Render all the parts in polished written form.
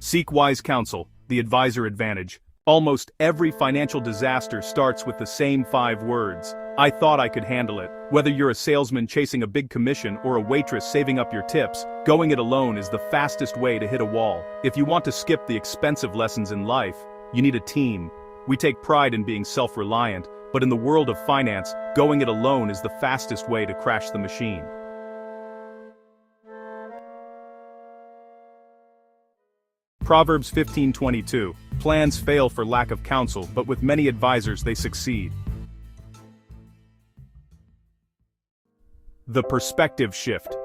Seek wise counsel, the advisor advantage. Almost every financial disaster starts with the same 5 words. I thought I could handle it. Whether you're a salesman chasing a big commission or a waitress saving up your tips, going it alone is the fastest way to hit a wall. If you want to skip the expensive lessons in life, you need a team. We take pride in being self-reliant, but in the world of finance, going it alone is the fastest way to crash the machine. Proverbs 15:22. Plans fail for lack of counsel, but with many advisors they succeed. The perspective shift.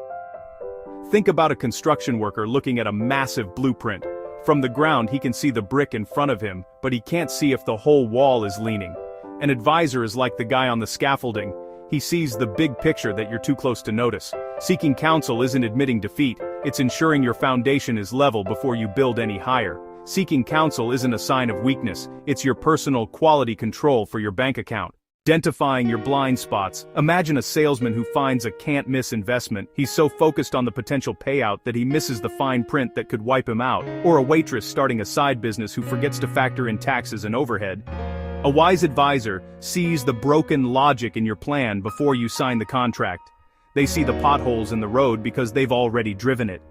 Think about a construction worker looking at a massive blueprint. From the ground he can see the brick in front of him, but he can't see if the whole wall is leaning. An advisor is like the guy on the scaffolding. He sees the big picture that you're too close to notice. Seeking counsel isn't admitting defeat, it's ensuring your foundation is level before you build any higher. Seeking counsel isn't a sign of weakness, it's your personal quality control for your bank account. Identifying your blind spots. Imagine a salesman who finds a can't-miss investment. He's so focused on the potential payout that he misses the fine print that could wipe him out. Or a waitress starting a side business who forgets to factor in taxes and overhead. A wise advisor sees the broken logic in your plan before you sign the contract. They see the potholes in the road because they've already driven it.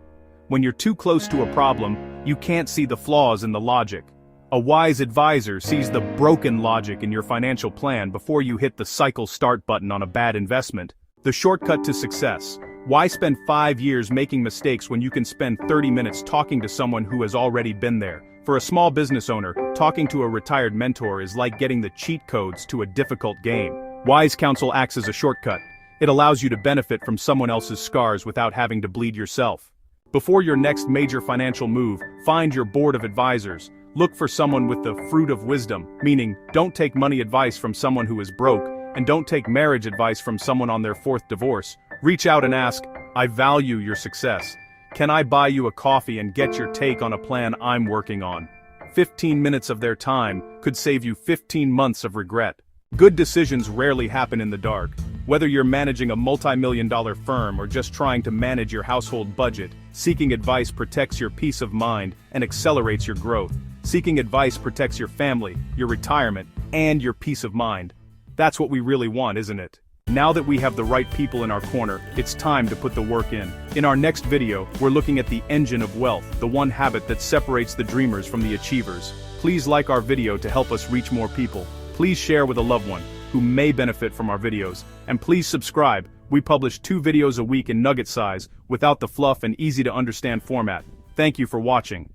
When you're too close to a problem, you can't see the flaws in the logic. A wise advisor sees the broken logic in your financial plan before you hit the cycle start button on a bad investment. The shortcut to success. Why spend 5 years making mistakes when you can spend 30 minutes talking to someone who has already been there? For a small business owner, talking to a retired mentor is like getting the cheat codes to a difficult game. Wise counsel acts as a shortcut. It allows you to benefit from someone else's scars without having to bleed yourself. Before your next major financial move, find your board of advisors. Look for someone with the fruit of wisdom, meaning, don't take money advice from someone who is broke, and don't take marriage advice from someone on their 4th divorce. Reach out and ask, I value your success. Can I buy you a coffee and get your take on a plan I'm working on? 15 minutes of their time could save you 15 months of regret. Good decisions rarely happen in the dark. Whether you're managing a multi-million-dollar firm or just trying to manage your household budget, seeking advice protects your peace of mind and accelerates your growth. Seeking advice protects your family, your retirement, and your peace of mind. That's what we really want, isn't it? Now that we have the right people in our corner, it's time to put the work in. In our next video, we're looking at the engine of wealth, the one habit that separates the dreamers from the achievers. Please like our video to help us reach more people. Please share with a loved one who may benefit from our videos. And please subscribe. We publish 2 videos a week in nugget size, without the fluff and easy to understand format. Thank you for watching.